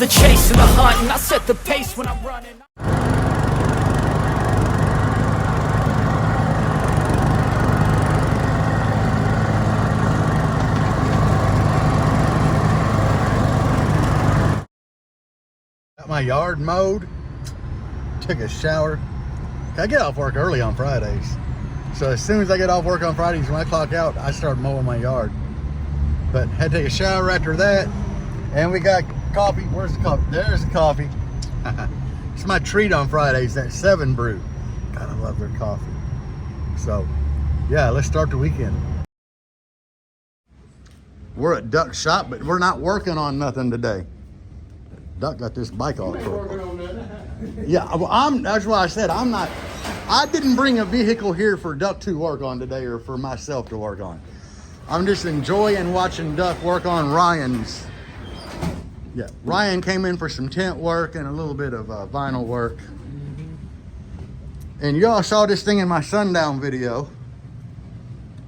the chase and the hunt, and I set the pace when I'm running. Got my yard mowed, took a shower. I get off work early on Fridays. So as soon as I get off work on Fridays, when I clock out, I start mowing my yard. But had to take a shower after that. And we got coffee. Where's the coffee? There's the coffee. It's my treat on Fridays, that 7 brew. God, I love their coffee. So, yeah, let's start the weekend. We're at Duck's shop, but we're not working on nothing today. Duck got this bike all broken. Yeah, well, that's why I said I didn't bring a vehicle here for Duck to work on today or for myself to work on. I'm just enjoying watching Duck work on Ryan's. Yeah, Ryan came in for some tent work and a little bit of vinyl work. And y'all saw this thing in my sundown video.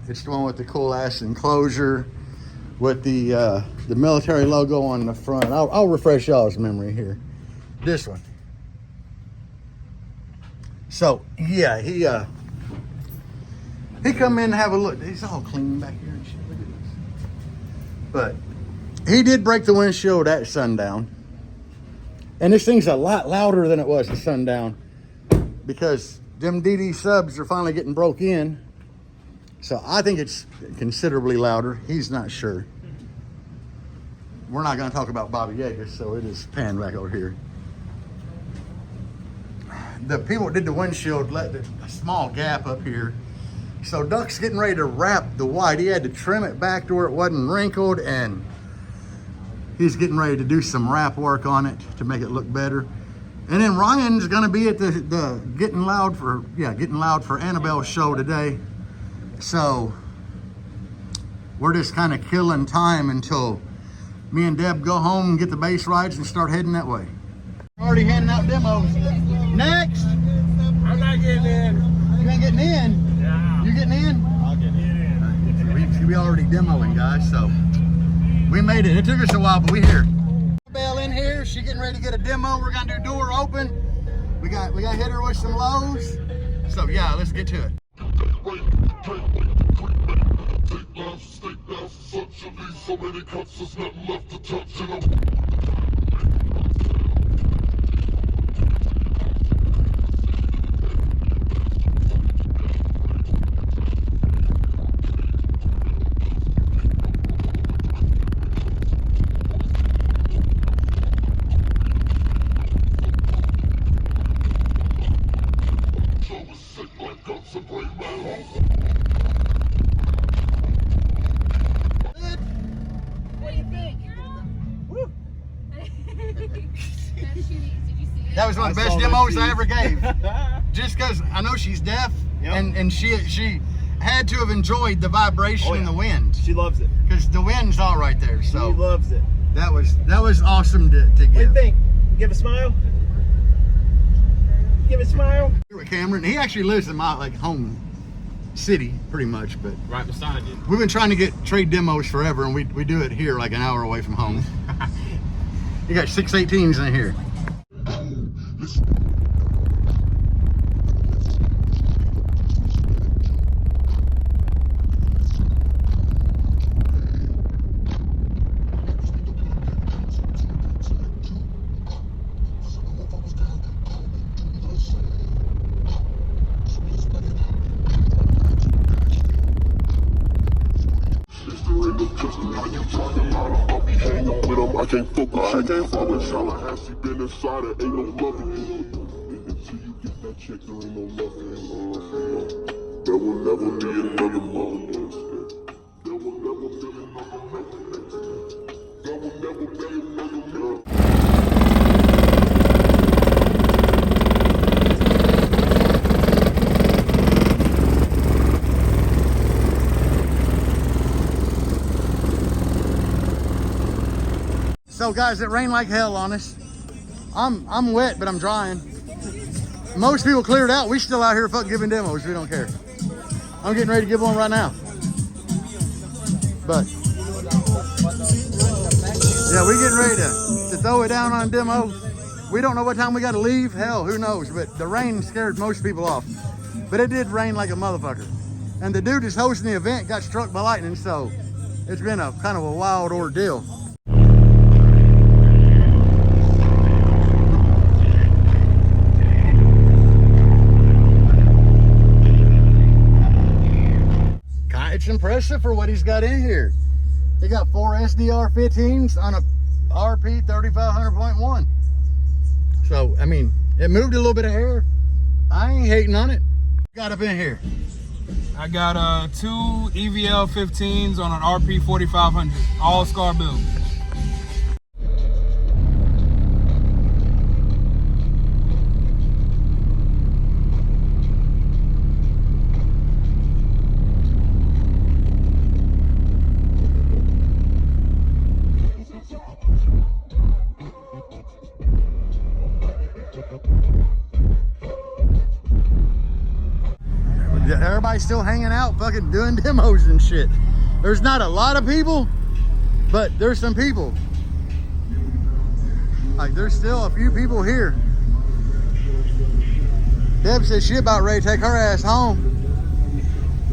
It's the one with the cool ass enclosure with the military logo on the front. I'll refresh y'all's memory here. This one. So yeah, he come in and have a look. He's all clean back here and shit. Look at this. But he did break the windshield at sundown, and this thing's a lot louder than it was at sundown because them DD subs are finally getting broke in. So I think it's considerably louder. He's not sure. We're not going to talk about Bobby Yeager, so it is panned back over here. The people that did the windshield let a small gap up here. So Duck's getting ready to wrap the white. He had to trim it back to where it wasn't wrinkled, and he's getting ready to do some wrap work on it to make it look better. And then Ryan's going to be at the Getting Loud for Annabelle's show today. So we're just kind of killing time until me and Deb go home and get the base rides and start heading that way. Already handing out demos. Next! I'm not getting in. You ain't getting in? Yeah. You getting in? I'll get in. We already demoing, guys, so we made it. It took us a while, but we here. Belle in here. She getting ready to get a demo. We're gonna do door open. We got to hit her with some lows. So yeah, let's get to it. So many cups, there's nothing left to touch, you know. That was one of the best demos I ever gave. Just because I know she's deaf, and she had to have enjoyed the vibration and the wind. She loves it. Because the wind's all right there. So she loves it. That was awesome to give. What do you think? Give a smile. Give a smile. Here with Cameron. He actually lives in my home city, pretty much, but right beside you. We've been trying to get trade demos forever, and we do it here like an hour away from home. You got 618s in here. I can't focus, y'all. I have she been inside it, ain't no loving you. Until you get that check, there ain't no loving. There will never be another moment. There will never be another moment. There will never be another moment. So guys, it rained like hell on us. I'm wet, but I'm drying. Most people cleared out. We still out here fucking giving demos. We don't care. I'm getting ready to give one right now. But yeah, we're getting ready to throw it down on demo. We don't know what time we got to leave. Hell, who knows? But the rain scared most people off. But it did rain like a motherfucker. And the dude that's hosting the event got struck by lightning, so it's been a kind of a wild ordeal. It's impressive for what he's got in here. He got 4 SDR 15s on a RP 3500.1. So, I mean, it moved a little bit of air. I ain't hating on it. Got up in here. I got 2 EVL 15s on an RP 4500, all scar build. Everybody's still hanging out, fucking doing demos and shit. There's not a lot of people, but there's some people. Like, there's still a few people here. Deb says she about ready to take her ass home.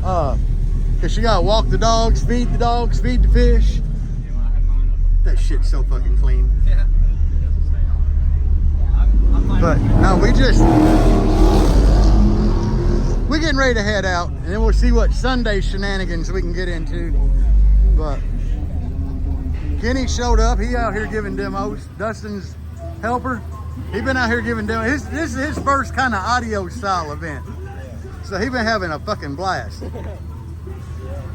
Cause she gotta walk the dogs, feed the fish. That shit's so fucking clean. Yeah. But no, we're getting ready to head out, and then we'll see what Sunday shenanigans we can get into. But Kenny showed up. He out here giving demos. Dustin's helper. He been out here giving demos. This is his first kind of audio style event. So he been having a fucking blast.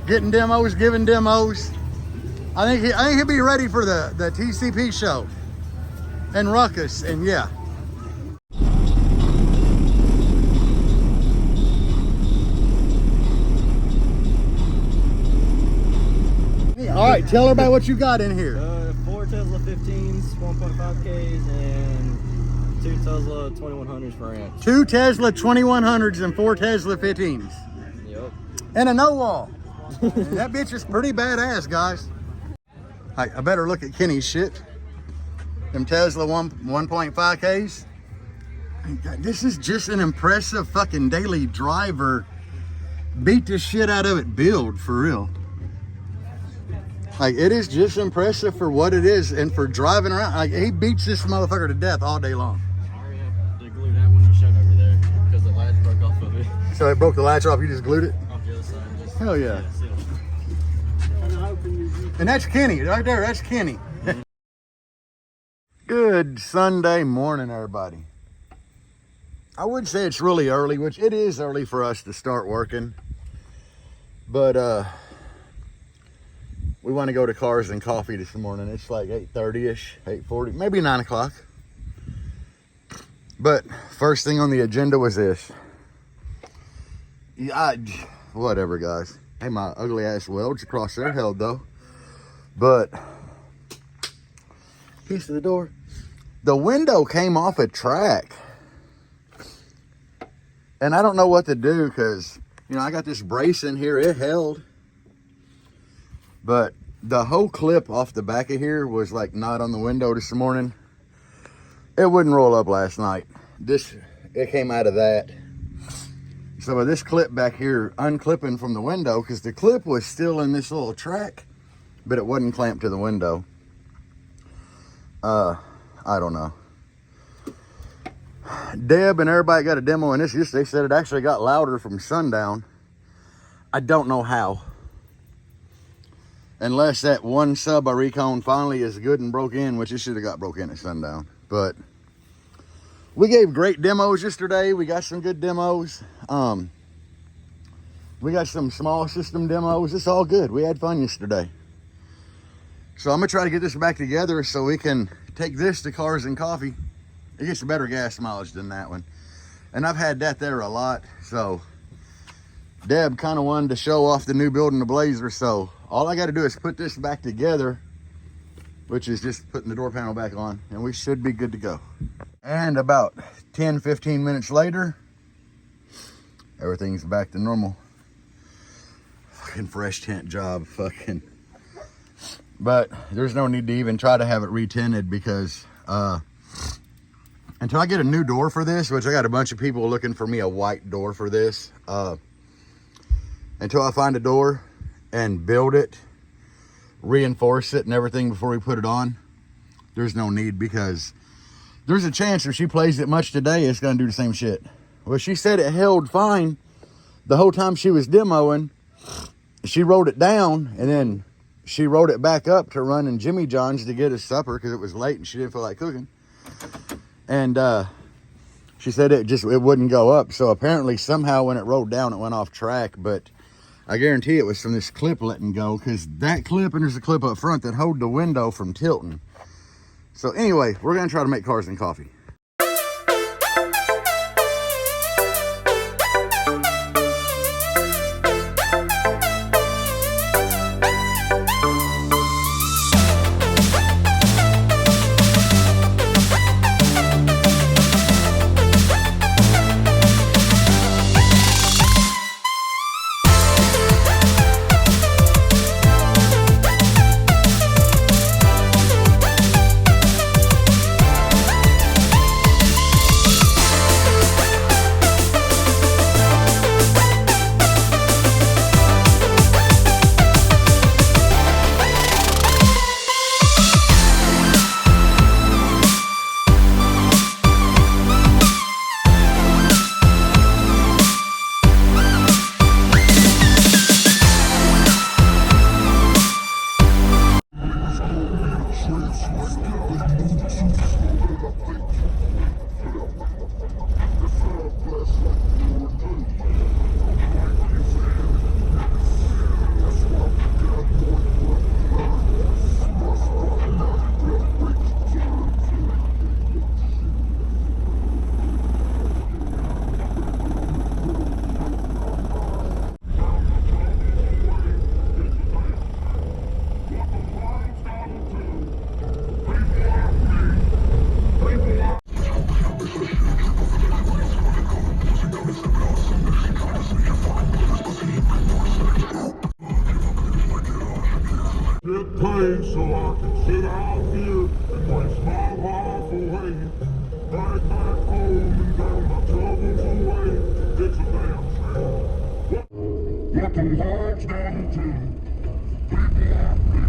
Getting demos, giving demos. I think he'll be ready for the TCP show and Ruckus, and yeah. All right, tell everybody what you got in here. 4 Tesla 15s, 1.5Ks, and 2 Tesla 2100s for amps. 2 Tesla 2100s and 4 Tesla 15s. Yep. And a no wall. That bitch is pretty badass, guys. I better look at Kenny's shit. Them Tesla 1.5Ks. This is just an impressive fucking daily driver. Beat the shit out of it build, for real. Like, it is just impressive for what it is and for driving around. Like, he beats this motherfucker to death all day long. I already have to glue that window shut over there because the latch broke off of it. So it broke the latch off, you just glued it? Off the other side. Just, Hell yeah. sealed. And that's Kenny, right there, that's Kenny. Good Sunday morning, everybody. I would say it's really early, which it is early for us to start working. But, we want to go to Cars and Coffee this morning. It's like 8:30-ish, 8:40, maybe 9 o'clock. But first thing on the agenda was this. Yeah, whatever, guys. Hey, my ugly ass welds across there held though. But, piece of the door. The window came off a track. And I don't know what to do because, you know, I got this brace in here. It held. But the whole clip off the back of here was like not on the window this morning. It wouldn't roll up last night. It came out of that. So this clip back here unclipping from the window, because the clip was still in this little track, but it wasn't clamped to the window. I don't know. Deb and everybody got a demo in this. They said it actually got louder from sundown. I don't know how. Unless that one sub I recon finally is good and broke in, which it should have got broke in at sundown. But we gave great demos yesterday. We got some good demos. We got some small system demos. It's all good. We had fun yesterday. So I'm gonna try to get this back together so we can take this to Cars and Coffee. It gets better gas mileage than that one. And I've had that there a lot. So Deb kind of wanted to show off the new building, the Blazer. So all I got to do is put this back together, which is just putting the door panel back on, and we should be good to go. And about 10-15 minutes later, everything's back to normal. Fucking fresh tent job. Fucking but there's no need to even try to have it retinted because until I get a new door for this, which I got a bunch of people looking for me a white door for this, until I find a door and build it, reinforce it and everything before we put it on, there's no need, because there's a chance if she plays it much today, it's going to do the same shit. Well, she said it held fine the whole time she was demoing. She wrote it down, and then she wrote it back up to run in Jimmy John's to get us supper because it was late and she didn't feel like cooking. And she said it wouldn't go up. So apparently somehow when it rolled down, it went off track. But I guarantee it was from this clip letting go, because that clip, and there's a clip up front that hold the window from tilting. So anyway, we're going to try to make cars and coffee. Get paid so I can sit out here and waste my life away. Right back home and drown my troubles away. It's a damn shame. What the world's down to people like me.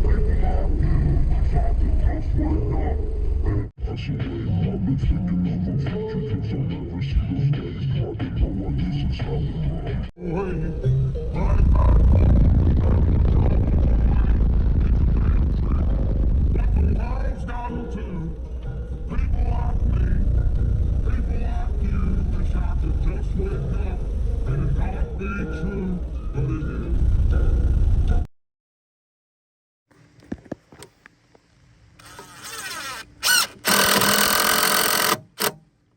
People like you. Wish I could just wake up and pass away. I've been thinking of the future cause I'll never see those days. I didn't know what this is happening. Right back home.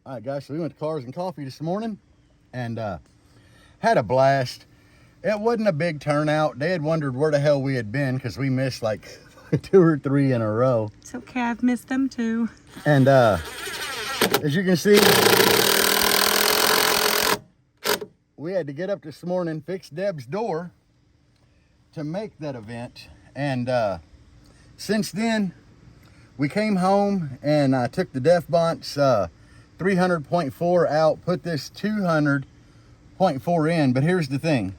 All right, guys, so we went to Cars and Coffee this morning and had a blast. It wasn't a big turnout. They had wondered where the hell we had been because we missed like 2 or 3 in a row. It's okay, I've missed them too. And as you can see, we had to get up this morning, fix Deb's door to make that event. And since then, we came home and I took the Defbonts 300.4 out, put this 200.4 in. But here's the thing.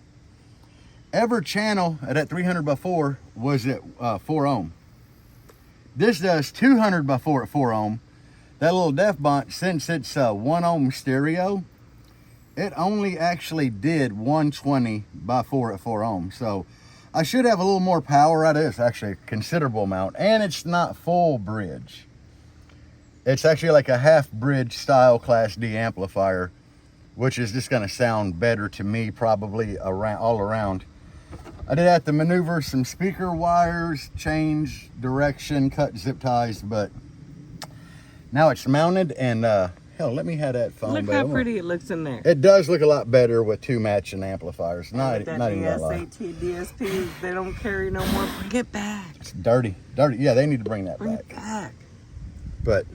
Every channel at that 300 by 4 was at 4 ohm. This does 200 by 4 at 4 ohm. That little Defbont, since it's 1 ohm stereo, it only actually did 120 by 4 at 4 ohm. So I should have a little more power out of this, actually a considerable amount. And it's not full bridge. It's actually like a half bridge style Class D amplifier, which is just going to sound better to me probably all around. I did have to maneuver some speaker wires, change direction, cut zip ties, but now it's mounted. And hell, let me have that phone. Look how pretty it looks in there. It does look a lot better with 2 matching amplifiers. Not that even gonna lie. DSAT, DSP, they don't carry no more. Bring it back. It's dirty. Yeah, they need to bring that Bring back. it back. But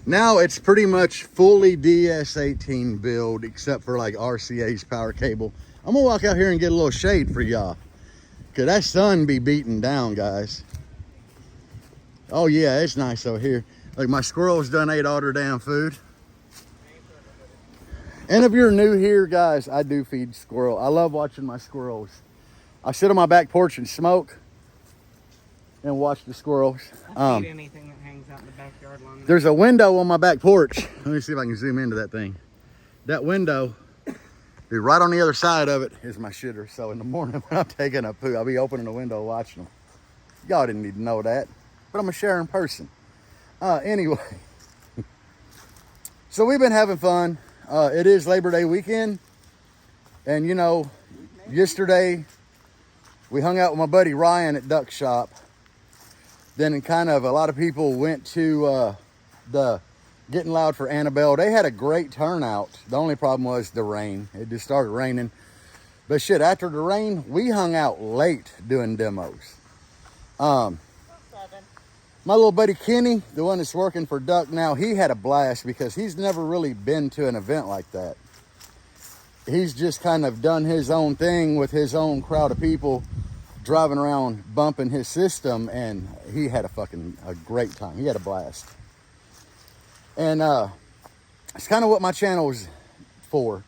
now it's pretty much fully DS18 build, except for like RCA's power cable. I'm gonna walk out here and get a little shade for y'all. Cause that sun be beating down, guys. Oh yeah, it's nice over here. Like my squirrels done ate all their damn food. And if you're new here, guys, I do feed squirrel. I love watching my squirrels. I sit on my back porch and smoke and watch the squirrels. I feed anything that hangs out in the backyard long enough. There's a window on my back porch. Let me see if I can zoom into that thing. That window, dude, right on the other side of it is my shitter. So in the morning when I'm taking a poo, I'll be opening the window watching them. Y'all didn't need to know that, but I'm a sharing person. Anyway, so we've been having fun. It is Labor Day weekend. And you know, yesterday we hung out with my buddy Ryan at Duck Shop. Then kind of a lot of people went to the Getting Loud for Annabelle. They had a great turnout. The only problem was the rain. It just started raining. But shit, after the rain, we hung out late doing demos. My little buddy Kenny, the one that's working for Duck now, he had a blast because he's never really been to an event like that. He's just kind of done his own thing with his own crowd of people, driving around bumping his system, and he had a great time. He had a blast. And it's kind of what my channel is for.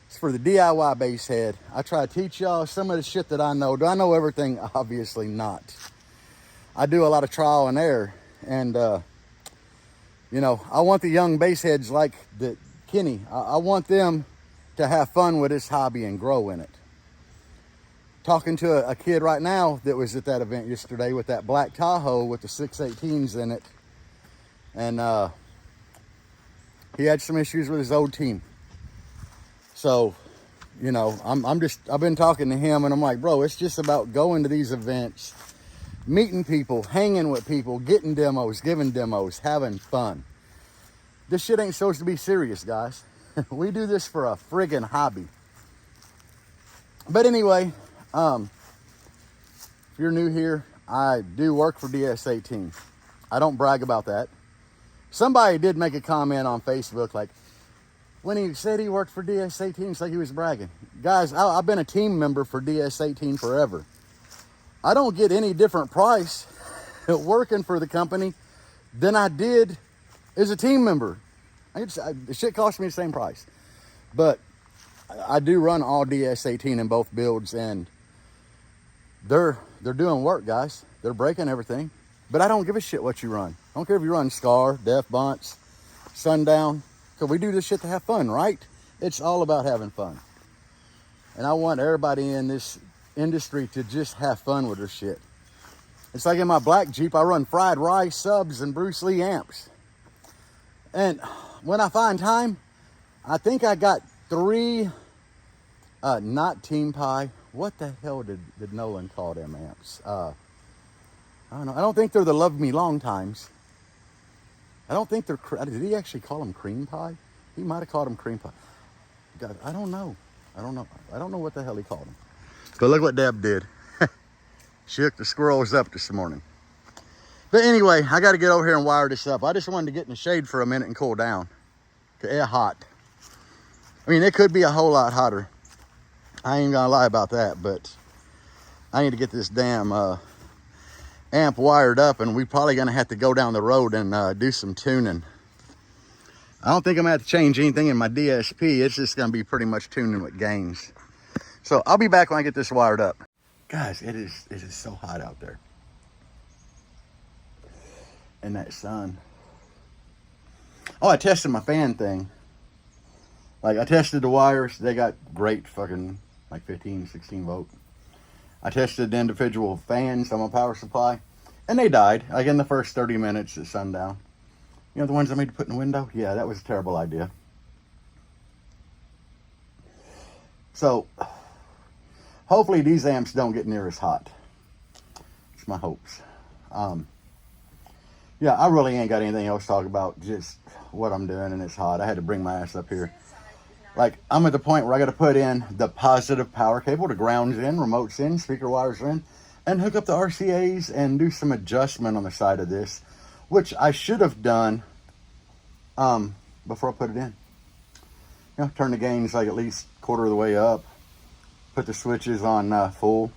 It's for the DIY bass head. I try to teach y'all some of the shit that I know. Do I know everything? Obviously not. I do a lot of trial and error. And, you know, I want the young bass heads like Kenny. I want them to have fun with this hobby and grow in it. Talking to a kid right now that was at that event yesterday with that black Tahoe with the 618s in it. And he had some issues with his old team. So, you know, I've been talking to him and I'm like, bro, it's just about going to these events, meeting people, hanging with people, getting demos, giving demos, having fun. This shit ain't supposed to be serious, guys. We do this for a friggin' hobby. But anyway, if you're new here, I do work for DS18. I don't brag about that. Somebody did make a comment on Facebook, like, when he said he worked for DS18, it's like he was bragging. Guys, I've been a team member for DS18 forever. I don't get any different price working for the company than I did as a team member. The shit cost me the same price. But I do run all DS18 in both builds, and they're doing work, guys. They're breaking everything. But I don't give a shit what you run. I don't care if you run Scar, Def Bunts, Sundown, because we do this shit to have fun, right? It's all about having fun. And I want everybody in this industry to just have fun with their shit. It's like in my black Jeep, I run Fried Rice subs and Bruce Lee amps. And when I find time, I think I got 3, not Team Pie. What the hell did Nolan call them amps? I don't know. I don't think they're the Love Me Long Times. I don't think they're, did he actually call them Cream Pie? He might have called them Cream Pie. God, I don't know. I don't know what the hell he called them. But look what Deb did. She hooked the squirrels up this morning. But anyway, I got to get over here and wire this up. I just wanted to get in the shade for a minute and cool down. It's hot. I mean, it could be a whole lot hotter. I ain't gonna lie about that, but I need to get this damn amp wired up, and we're probably gonna have to go down the road and do some tuning. I don't think I'm gonna have to change anything in my DSP. It's just gonna be pretty much tuning with gains. So I'll be back when I get this wired up. Guys, it is so hot out there. And that sun. Oh, I tested my fan thing. Like, I tested the wires. They got great fucking, like 15, 16 volt. I tested the individual fans on my power supply, and they died, like in the first 30 minutes at sundown. You know, the ones I made to put in the window? Yeah, that was a terrible idea. So, hopefully these amps don't get near as hot. It's my hopes. Yeah, I really ain't got anything else to talk about, just what I'm doing, and it's hot. I had to bring my ass up here. Like, I'm at the point where I got to put in the positive power cable, the ground's in, remote's in, speaker wires are in, and hook up the RCAs and do some adjustment on the side of this, which I should have done before I put it in. You know, turn the gains like at least quarter of the way up, put the switches on full,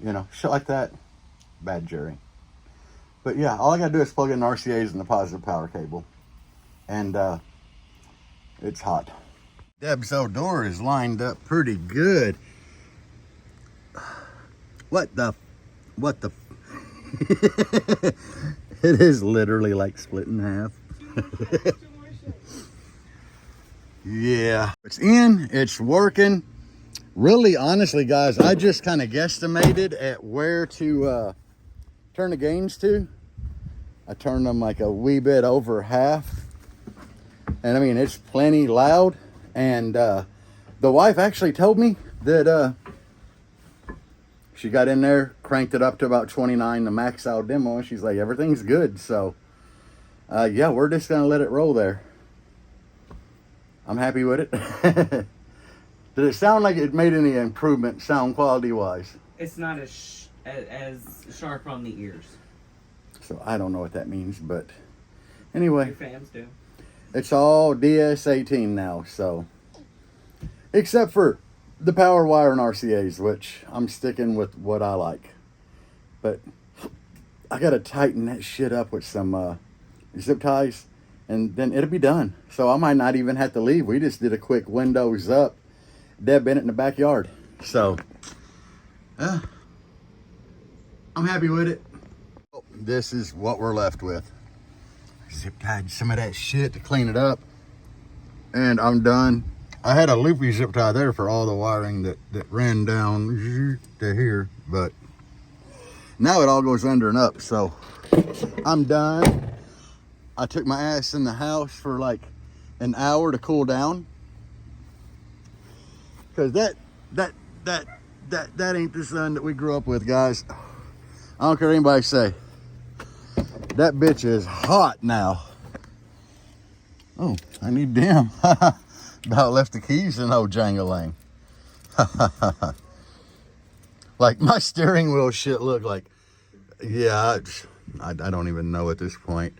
You know, shit like that. Bad Jerry. But yeah, all I gotta do is plug in RCA's and the positive power cable. And it's hot. Deb's old door is lined up pretty good. What the? It is literally like split in half. Yeah, it's in, it's working. Really, honestly, guys, I just kind of guesstimated at where to turn the gains to. I turned them like a wee bit over half. And I mean, it's plenty loud. And the wife actually told me that she got in there, cranked it up to about 29, the max out demo, and she's like, everything's good. So, yeah, we're just going to let it roll there. I'm happy with it. Did it sound like it made any improvement sound quality-wise? It's not as sharp on the ears. So, I don't know what that means, but anyway. Your fans do. It's all DS18 now, so. Except for the power wire and RCA's, which I'm sticking with what I like. But I gotta tighten that shit up with some zip ties, and then it'll be done. So I might not even have to leave. We just did a quick windows up, Deb Bennett in the backyard. So, I'm happy with it. This is what we're left with. Zip tied some of that shit to clean it up, and I'm done. I had a loopy zip tie there for all the wiring that ran down to here, but now it all goes under and up. So I'm done. I took my ass in the house for like an hour to cool down, because that ain't the sun that we grew up with, guys. I don't care what anybody say. That bitch is hot now. Oh, I need them. About left the keys in old Django Lane. Like my steering wheel shit look like, yeah, I don't even know at this point.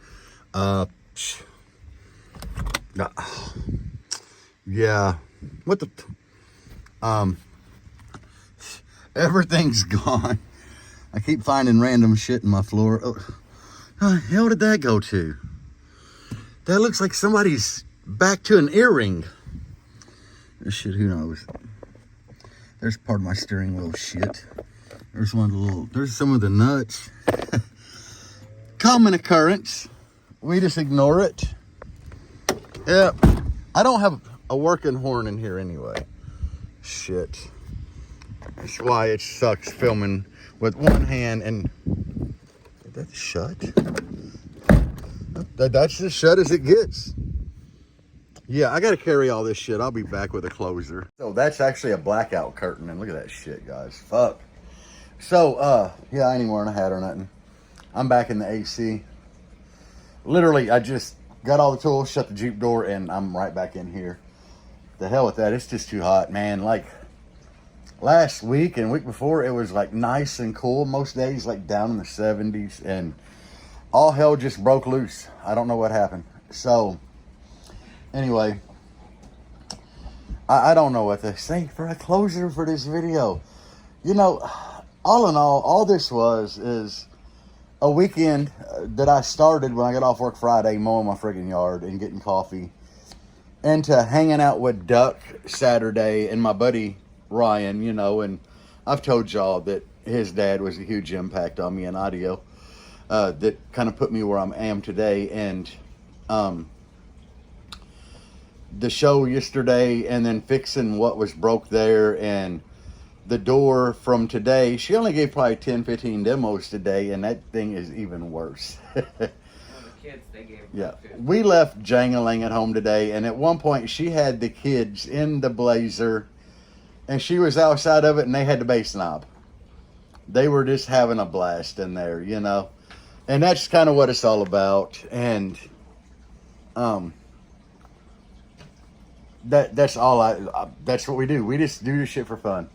Yeah, what the, everything's gone. I keep finding random shit in my floor. Oh, how the hell did that go to? That looks like somebody's back to an earring. This shit, who knows? There's part of my steering wheel shit. There's one of the little, there's some of the nuts. Common occurrence. We just ignore it. Yep. I don't have a working horn in here anyway. Shit. That's why it sucks filming with one hand. And is that shut? That's as shut as it gets. Yeah, I got to carry all this shit. I'll be back with a closer. So that's actually a blackout curtain. And look at that shit, guys. Fuck. So, yeah, I ain't even wearing a hat or nothing. I'm back in the AC. Literally, I just got all the tools, shut the Jeep door, and I'm right back in here. The hell with that. It's just too hot, man. Like, last week and week before, it was, like, nice and cool. Most days, like, down in the 70s. And all hell just broke loose. I don't know what happened. So, anyway, I don't know what to say for a closer for this video. You know, all in all this is a weekend that I started when I got off work Friday, mowing my friggin' yard and getting coffee, into hanging out with Duck Saturday and my buddy Ryan, you know, and I've told y'all that his dad was a huge impact on me in audio, that kind of put me where I am today. And the show yesterday, and then fixing what was broke there, and the door from today, she only gave probably 10-15 demos today, and that thing is even worse. The kids, they gave Yeah, we left jangling at home today, and at one point she had the kids in the Blazer, and she was outside of it, and they had the bass knob. They were just having a blast in there, you know, and that's kind of what it's all about. And that's all that's what we do. We just do this shit for fun.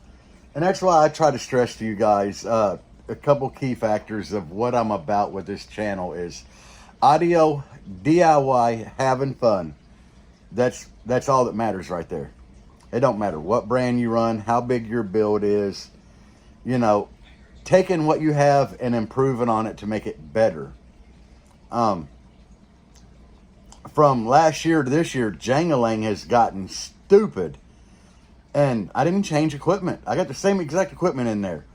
And that's why I try to stress to you guys a couple key factors of what I'm about with this channel is audio, DIY, having fun. That's all that matters right there. It don't matter what brand you run, how big your build is. You know, taking what you have and improving on it to make it better. From last year to this year, jangling has gotten stupid. And I didn't change equipment. I got the same exact equipment in there.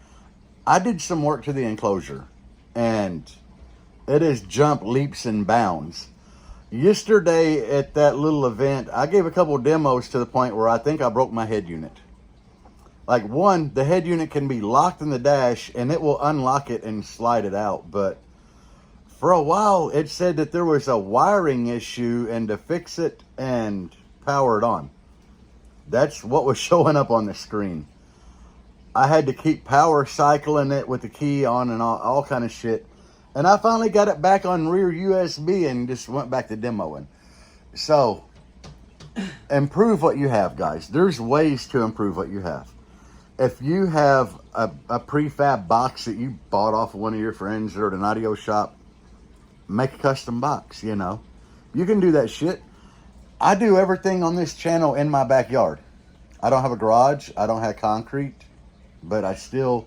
I did some work to the enclosure, and it has jumped leaps and bounds. Yesterday at that little event, I gave a couple demos to the point where I think I broke my head unit. Like, one, the head unit can be locked in the dash, and it will unlock it and slide it out. But for a while, it said that there was a wiring issue, and to fix it and power it on. That's what was showing up on the screen. I had to keep power cycling it with the key on and all kind of shit. And I finally got it back on rear USB and just went back to demoing. So, improve what you have, guys. There's ways to improve what you have. If you have a prefab box that you bought off of one of your friends or at an audio shop, make a custom box, you know. You can do that shit. I do everything on this channel in my backyard. I don't have a garage. I don't have concrete. But I still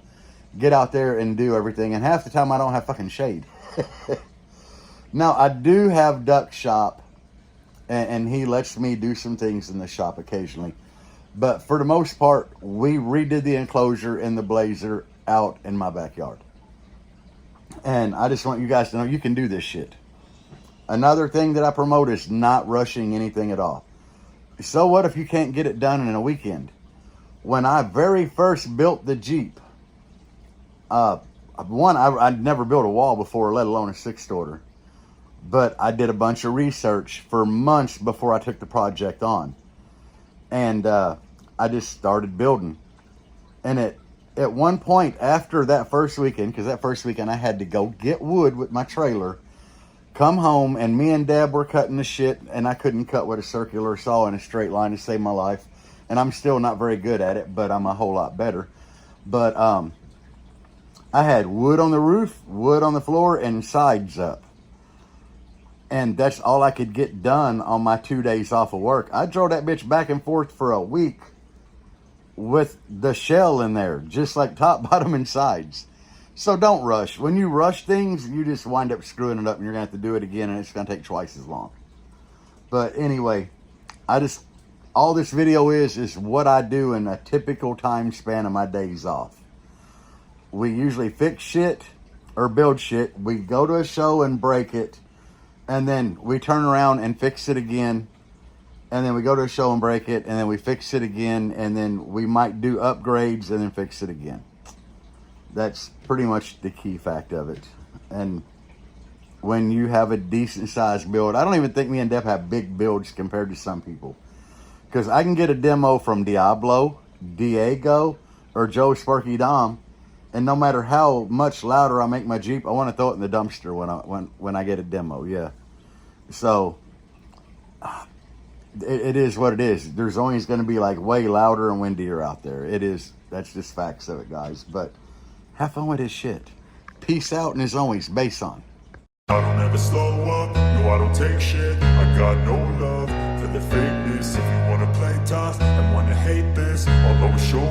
get out there and do everything. And half the time I don't have fucking shade. Now, I do have Duck Shop. And he lets me do some things in the shop occasionally. But for the most part, we redid the enclosure and the blazer out in my backyard. And I just want you guys to know you can do this shit. Another thing that I promote is not rushing anything at all. So what if you can't get it done in a weekend? When I very first built the Jeep, I'd never built a wall before, let alone a 6-story. But I did a bunch of research for months before I took the project on. And I just started building. And at one point after that first weekend, because that first weekend I had to go get wood with my trailer, come home, and me and Deb were cutting the shit, and I couldn't cut with a circular saw in a straight line to save my life. And I'm still not very good at it, but I'm a whole lot better. But I had wood on the roof, wood on the floor, and sides up. And that's all I could get done on my 2 days off of work. I drove that bitch back and forth for a week with the shell in there, just like top, bottom, and sides. So don't rush. When you rush things, you just wind up screwing it up, and you're going to have to do it again, and it's going to take twice as long. But anyway, all this video is what I do in a typical time span of my days off. We usually fix shit or build shit. We go to a show and break it, and then we turn around and fix it again. And then we go to a show and break it, and then we fix it again, and then we might do upgrades and then fix it again. That's pretty much the key fact of it. And when you have a decent sized build, I don't even think me and Deb have big builds compared to some people. Because I can get a demo from Diablo, Diego, or Joe Sparky Dom, and no matter how much louder I make my Jeep, I want to throw it in the dumpster when I get a demo, yeah. So, it is what it is. There's always going to be like way louder and windier out there. It is. That's just facts of it, guys. But have fun with this shit. Peace out, and as always, bass on. I don't ever slow up, no I don't take shit. I got no love for the fakeness. If you wanna play tough and wanna hate this, I'll always show